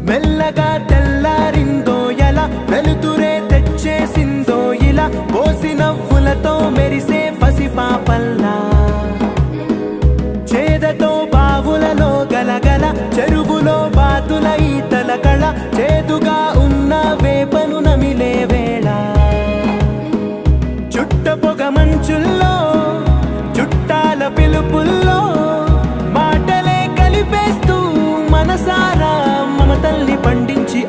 మెల్లగా తెల్లారిందో ఎలా వెలుతురే తెచ్చేసిందో ఇలా పోసి నవ్వులతో మెరిసే పసిపాపల్లా చేదతో బావులలో గలగల చెరువులో బాతుల ఈతల కళ చేదుగా ఉన్న వేపను నమిలే వేళ చుట్ట పొగ మంచుల్లో చుట్టాల పిలుపుల్లో మాటలే కలిపేస్తూ మనసారా మమతల్ని పండించి